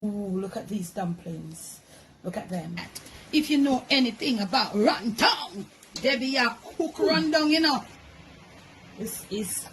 Ooh, look at these dumplings. Look at them. If you know anything about rundown, there be a cook rundown, you know. This is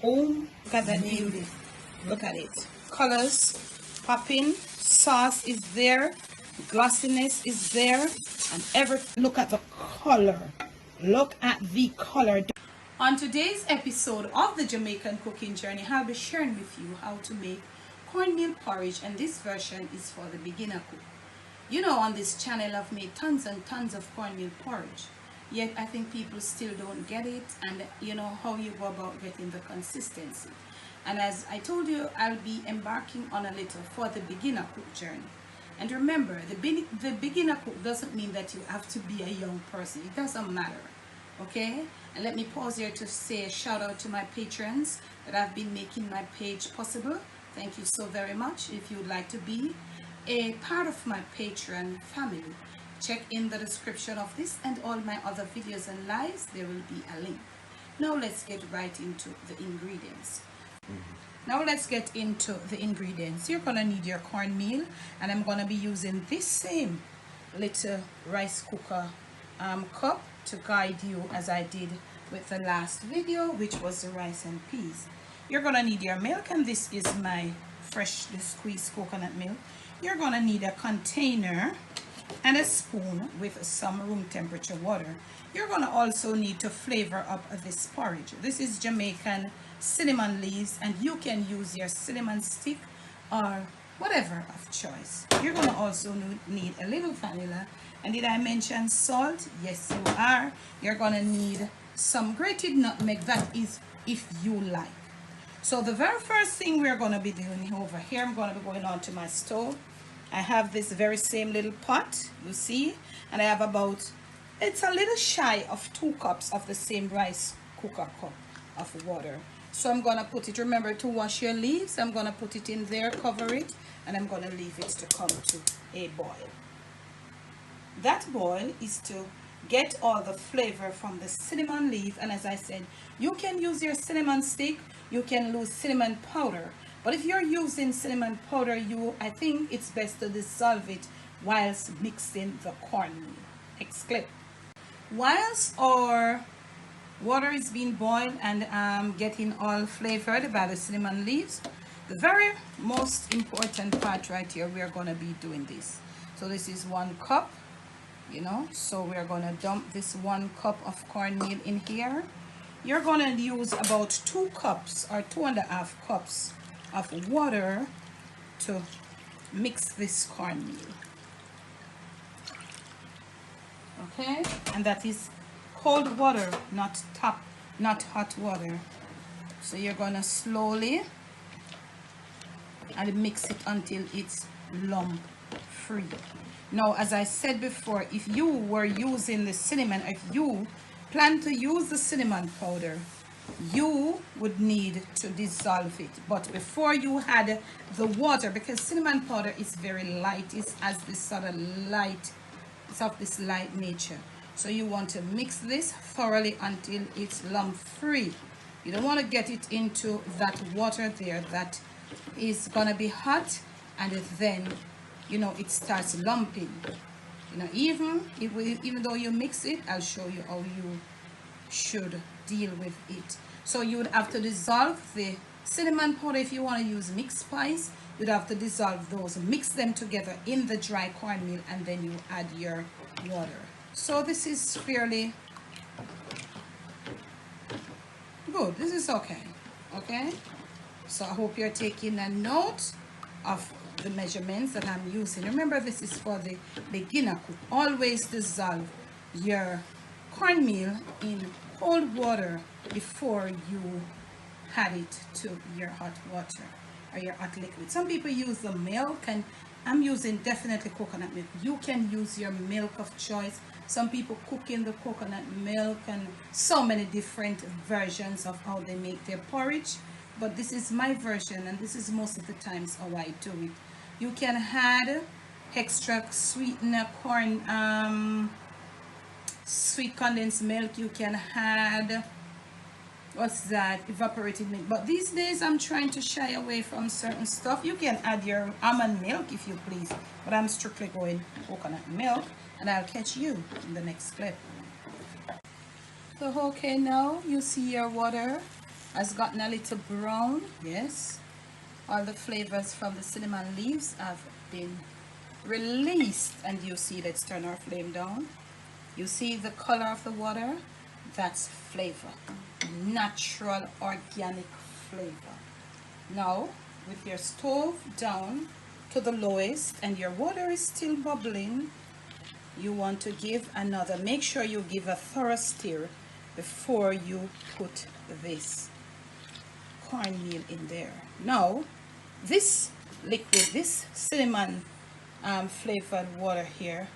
home. Look at that beauty. Look at it. Colors popping. Sauce is there. Glossiness is there. And look at the color. Look at the color. On today's episode of the Jamaican cooking journey, I'll be sharing with you how to make cornmeal porridge, and this version is for the beginner cook. You know, on this channel I've made tons and tons of cornmeal porridge, yet I think people still don't get it, and you know how you go about getting the consistency. And as I told you, I'll be embarking on a little for the beginner cook journey. And remember, the beginner cook doesn't mean that you have to be a young person. It doesn't matter. Okay, and let me pause here to say a shout out to my patrons that have been making my page possible. Thank you so very much. If you would like to be a part of my Patreon family, check in the description of this and all my other videos and lives. There will be a link. Now let's get right into the ingredients. You're gonna need your cornmeal, and I'm gonna be using this same little rice cooker cup to guide you as I did with the last video, which was the rice and peas. You're gonna need your milk, and this is my freshly squeezed coconut milk. You're gonna need a container and a spoon with some room temperature water. You're gonna also need to flavor up this porridge. This is Jamaican cinnamon leaves, and you can use your cinnamon stick or whatever of choice. You're gonna also need a little vanilla. And did I mention salt? Yes, you are. You're gonna need some grated nutmeg, that is if you like. So the very first thing we're going to be doing over here, I'm going to be going on to my stove. I have this very same little pot, you see, and I have about, it's a little shy of 2 cups of the same rice cooker cup of water. So I'm going to put it, remember to wash your leaves. I'm going to put it in there, cover it, and I'm going to leave it to come to a boil. That boil is to get all the flavor from the cinnamon leaf, and as I said, you can use your cinnamon stick, you can use cinnamon powder, but if you're using cinnamon powder, I think it's best to dissolve it whilst mixing the cornmeal. Exclip. Whilst our water is being boiled and getting all flavored by the cinnamon leaves, the very most important part right here, we are going to be doing this. So this is 1 cup. You know, so we're going to dump this 1 cup of cornmeal in here. You're going to use about 2 cups or 2.5 cups of water to mix this cornmeal. Okay, and that is cold water, not hot water. So you're going to slowly and mix it until it's lump free. Now, as I said before, if you were using the cinnamon, if you plan to use the cinnamon powder, you would need to dissolve it. But before you add the water, because cinnamon powder is very light, it has this sort of light, it's of this light nature. So you want to mix this thoroughly until it's lump free. You don't want to get it into that water there that is gonna be hot, and then you know it starts lumping. You know, even though you mix it, I'll show you how you should deal with it. So you would have to dissolve the cinnamon powder. If you want to use mixed spice, you'd have to dissolve those, mix them together in the dry cornmeal, and then you add your water. So this is fairly good. This is okay. So I hope you're taking a note of the measurements that I'm using. Remember, this is for the beginner cook. Always dissolve your cornmeal in cold water before you add it to your hot water or your hot liquid. Some people use the milk, and I'm using definitely coconut milk. You can use your milk of choice. Some people cook in the coconut milk, and so many different versions of how they make their porridge. But this is my version, and this is most of the times how I do it. You can add extra sweetener, sweet condensed milk. You can add what's that, evaporated milk. But these days I'm trying to shy away from certain stuff. You can add your almond milk if you please, but I'm strictly going coconut milk, and I'll catch you in the next clip. So okay, now you see your water has gotten a little brown. Yes, all the flavors from the cinnamon leaves have been released, and you see, let's turn our flame down. You see the color of the water? That's flavor, natural organic flavor. Now with your stove down to the lowest and your water is still bubbling, you want to give another, make sure you give a thorough stir before you put this cornmeal in there. Now this liquid, this cinnamon flavored water here,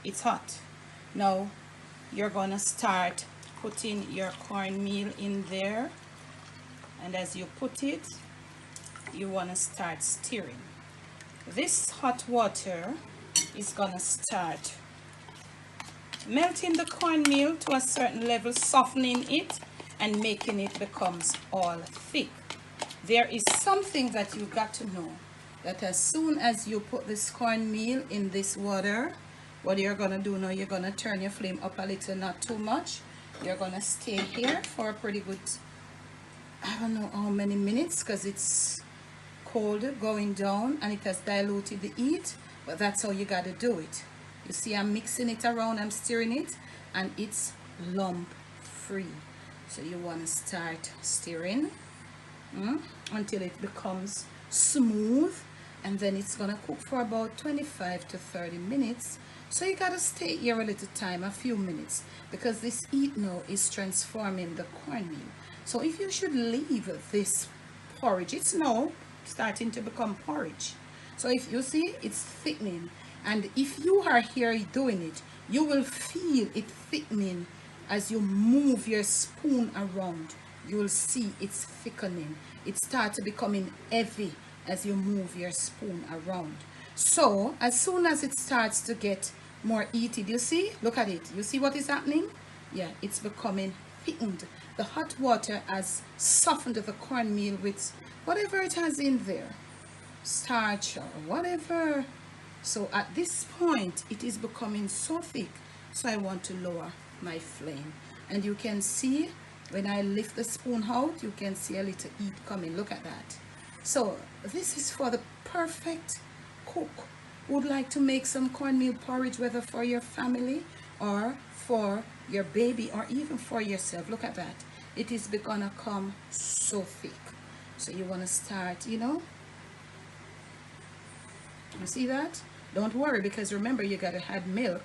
it's hot. Now you're gonna start putting your cornmeal in there, and as you put it, you want to start stirring. This hot water is gonna start melting the cornmeal to a certain level, softening it and making it becomes all thick. There is something that you got to know, that as soon as you put this cornmeal in this water, what you're gonna do now, you're gonna turn your flame up a little, not too much. You're gonna stay here for a pretty good, I don't know how many minutes, because it's cold going down and it has diluted the heat, but that's how you gotta do it. You see, I'm mixing it around, I'm stirring it, and it's lump free. So you want to start stirring until it becomes smooth, and then it's gonna cook for about 25 to 30 minutes. So you gotta stay here a little time, a few minutes, because this heat now is transforming the cornmeal. So if you should leave this porridge, it's now starting to become porridge. So if you see, it's thickening, and if you are here doing it, you will feel it thickening as you move your spoon around. You will see it's thickening. It starts becoming heavy as you move your spoon around. So as soon as it starts to get more heated, you see, look at it, you see what is happening? Yeah, it's becoming thickened. The hot water has softened the cornmeal with whatever it has in there, starch or whatever. So at this point it is becoming so thick, so I want to lower my flame, and you can see when I lift the spoon out, you can see a little heat coming. Look at that. So this is for the perfect cook who would like to make some cornmeal porridge, whether for your family or for your baby or even for yourself. Look at that. It is gonna come so thick. So you want to start, you know, you see that? Don't worry, because remember, you gotta add milk.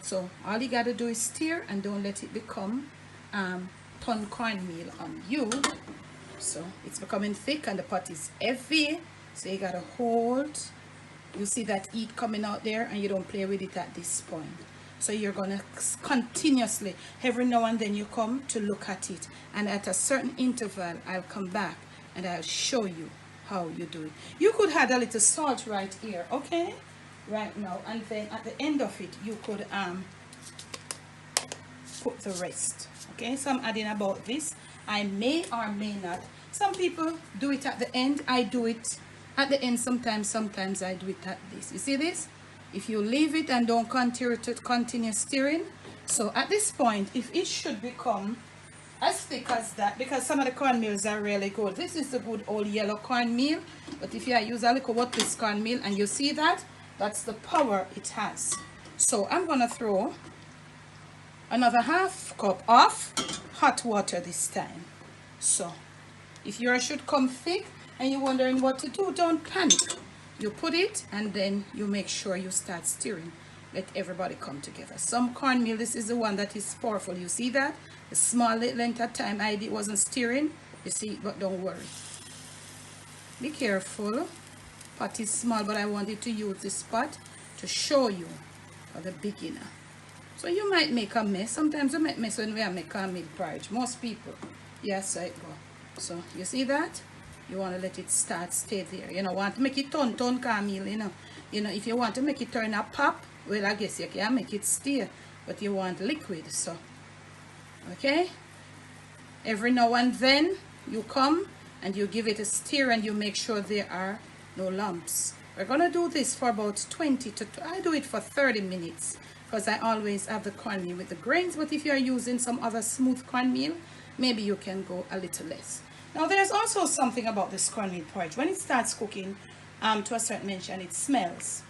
So all you gotta do is stir and don't let it become ton cornmeal on you. So it's becoming thick and the pot is heavy, so you gotta hold. You see that heat coming out there, and you don't play with it at this point. So you're gonna continuously, every now and then you come to look at it, and at a certain interval I'll come back and I'll show you how you do it. You could add a little salt right here, okay, right now, and then at the end of it you could put the rest. Okay, so I'm adding about this. I may or may not. Some people do it at the end. I do it at the end sometimes I do it at this. You see this? If you leave it and don't continue stirring, so at this point, if it should become as thick as that, because some of the cornmeals are really good. This is the good old yellow cornmeal, but if you use a little this cornmeal, and you see that, that's the power it has. So I'm gonna throw another half cup of hot water this time. So if yours should come thick and you're wondering what to do, don't panic. You put it and then you make sure you start stirring. Let everybody come together. Some cornmeal, this is the one that is powerful. You see that? The small length of time I wasn't stirring. You see, but don't worry. Be careful. Pot is small, but I wanted to use this pot to show you for the beginner. So you might make a mess. Sometimes we make mess when we make cornmeal porridge. Most people. Yes, I go. So you see that? You want to let it stay there. You know, want to make it turn cornmeal, you know. You know, if you want to make it turn a pop, well, I guess you can make it stay, but you want liquid, so okay. Every now and then you come and you give it a stir and you make sure there are no lumps. We're going to do this for about 20 to, I do it for 30 minutes because I always have the cornmeal with the grains, but if you're using some other smooth cornmeal, maybe you can go a little less. Now there's also something about this cornmeal porridge. When it starts cooking to a certain mention, it smells.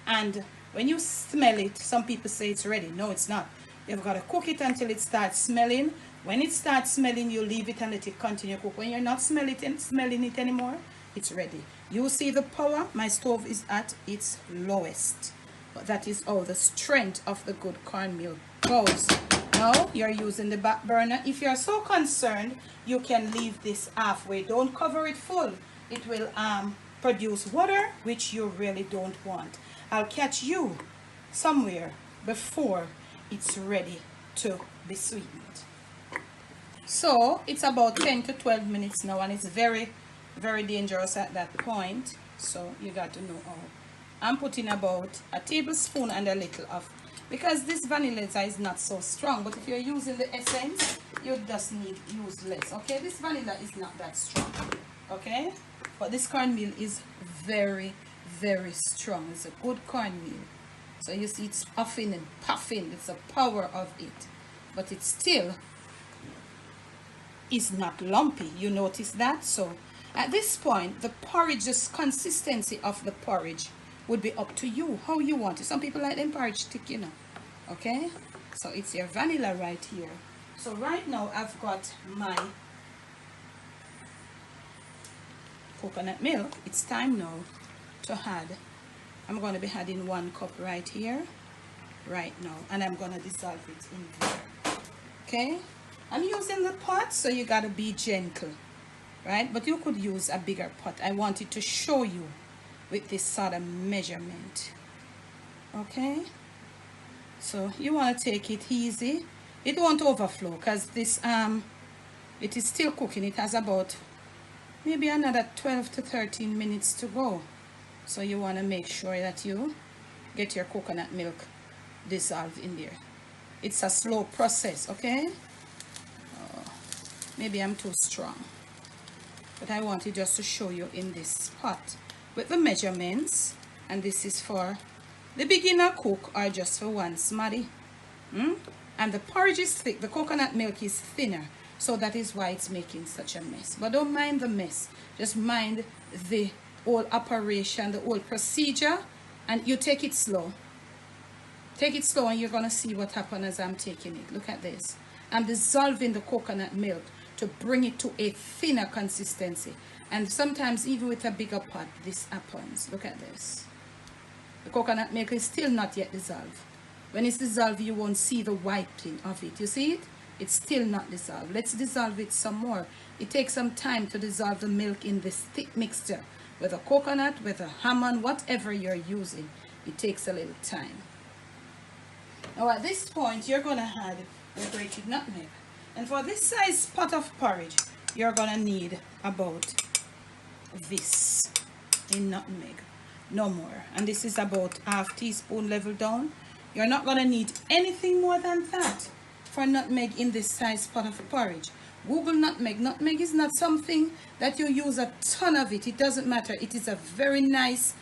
And when you smell it, some people say it's ready. No, it's not. You've got to cook it until it starts smelling. When it starts smelling, you leave it and let it continue to cook. When you're not smelling it anymore, it's ready. You see the power? My stove is at its lowest. But that is how the strength of the good cornmeal goes. Now, you're using the back burner. If you're so concerned, you can leave this halfway. Don't cover it full. It will produce water, which you really don't want. I'll catch you somewhere before it's ready to be sweetened. So it's about 10 to 12 minutes now, and it's very, very dangerous at that point. So you got to know how. I'm putting about a tablespoon and a little of, because this vanilla is not so strong, but if you're using the essence, you just use less. Okay, this vanilla is not that strong. Okay, but this cornmeal is very, very strong. It's a good cornmeal. So you see it's puffing and puffing. It's the power of it, but it still is not lumpy. You notice that? So at this point, the porridge, the consistency of the porridge would be up to you, how you want it. Some people like them porridge thick, you know. Okay, so it's your vanilla right here. So right now I've got my coconut milk. It's time now to add. I'm going to be adding 1 cup right here, right now, and I'm going to dissolve it in there. Okay, I'm using the pot, so you got to be gentle, right? But you could use a bigger pot. I wanted to show you with this sort of measurement. Okay, so you want to take it easy. It won't overflow because this it is still cooking. It has about maybe another 12 to 13 minutes to go. So you want to make sure that you get your coconut milk dissolved in there. It's a slow process. Okay, maybe I'm too strong, but I wanted just to show you in this pot with the measurements. And this is for the beginner cook or just for one smarty. And the porridge is thick, the coconut milk is thinner, so that is why it's making such a mess. But don't mind the mess, just mind the whole operation, the whole procedure, and you take it slow. Take it slow and you're gonna see what happens as I'm taking it. Look at this. I'm dissolving the coconut milk to bring it to a thinner consistency. And sometimes even with a bigger pot, this happens. Look at this. The coconut milk is still not yet dissolved. When it's dissolved, you won't see the whitening of it. You see it? It's still not dissolved. Let's dissolve it some more. It takes some time to dissolve the milk in this thick mixture. With a coconut, with a almond, whatever you're using, it takes a little time. Now at this point, you're going to add the grated nutmeg. And for this size pot of porridge, you're going to need about this in nutmeg, no more. And this is about ½ teaspoon level down. You're not going to need anything more than that for nutmeg in this size pot of porridge. Google nutmeg. Nutmeg is not something that you use a ton of it. It doesn't matter. It is a very nice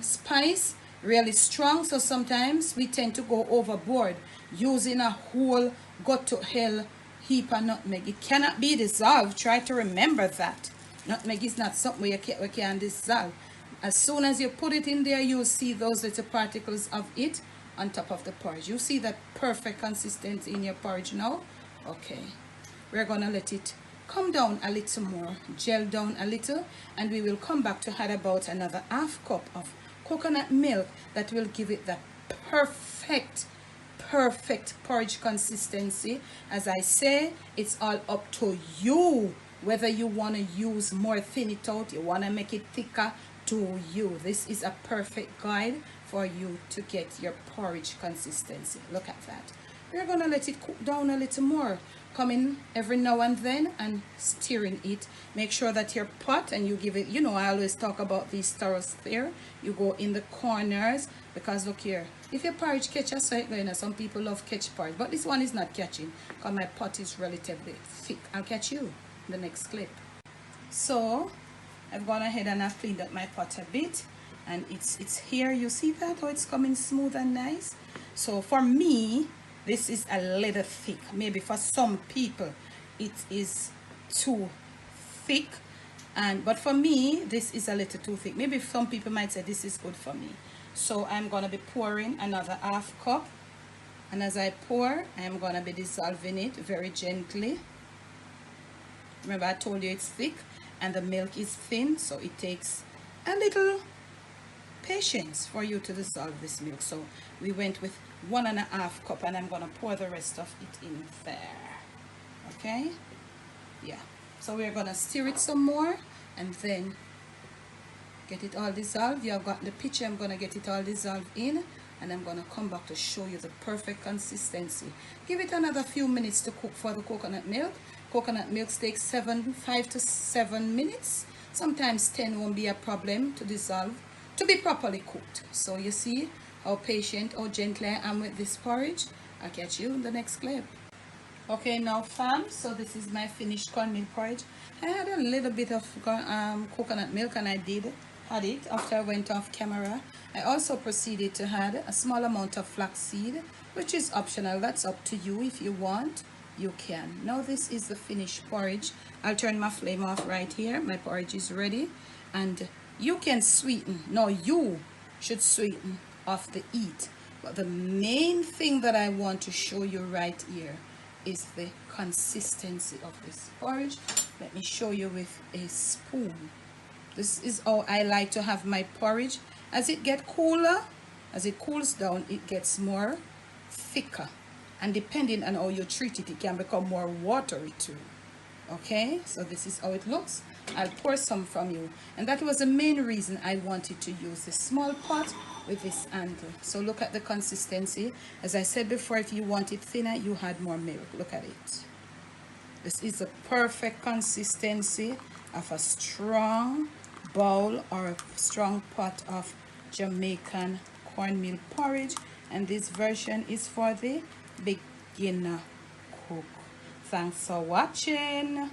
spice, really strong. So sometimes we tend to go overboard using a whole go to hell heap of nutmeg. It cannot be dissolved. Try to remember that. Nutmeg is not something we can dissolve. As soon as you put it in there, you'll see those little particles of it on top of the porridge. You see that perfect consistency in your porridge now? Okay. We're going to let it come down a little more, gel down a little, and we will come back to add about another ½ cup of coconut milk that will give it the perfect porridge consistency. As I say, it's all up to you whether you want to use more, thin it out, you want to make it thicker. To you, this is a perfect guide for you to get your porridge consistency. Look at that. We're going to let it cook down a little more. coming every now and then and stirring it. Make sure that your pot, and you give it, you know, I always talk about these thorough stir. You go in the corners, because look here, if your porridge catches, so you know, some people love catch porridge, but this one is not catching because my pot is relatively thick. I'll catch you in the next clip. So I've gone ahead and I've cleaned up my pot a bit, and it's here. You see that, how it's coming smooth and nice? So for me, this is a little thick. Maybe for some people it is too thick, but for me this is a little too thick. Maybe some people might say this is good for me. So I'm gonna be pouring another half cup, and as I pour, I'm gonna be dissolving it very gently. Remember, I told you it's thick and the milk is thin, so it takes a little patience for you to dissolve this milk. So we went with 1.5 cup, and I'm gonna pour the rest of it in there. Okay, yeah, so we're gonna stir it some more and then get it all dissolved. You have got the picture. I'm gonna get it all dissolved in, and I'm gonna come back to show you the perfect consistency. Give it another few minutes to cook for the coconut milk. Coconut milk takes 5 to 7 minutes. Sometimes 10 won't be a problem to dissolve, to be properly cooked. So you see how patient, how gentle I am with this porridge. I'll catch you in the next clip. Okay, now fam, so this is my finished cornmeal porridge. I had a little bit of coconut milk, and I had it after I went off camera. I also proceeded to add a small amount of flaxseed, which is optional. That's up to you. If you want, you can. Now this is the finished porridge. I'll turn my flame off right here. My porridge is ready, and you can sweeten. Now you should sweeten off the heat, but the main thing that I want to show you right here is the consistency of this porridge. Let me show you with a spoon. This is how I like to have my porridge. As it gets cooler, as it cools down, it gets more thicker, and depending on how you treat it, it can become more watery too. Okay, so this is how it looks. I'll pour some from you, and that was the main reason I wanted to use this small pot with this handle. So look at the consistency. As I said before, if you want it thinner, you add more milk. Look at it. This is the perfect consistency of a strong bowl or a strong pot of Jamaican cornmeal porridge, and this version is for the beginner cook. Thanks for watching.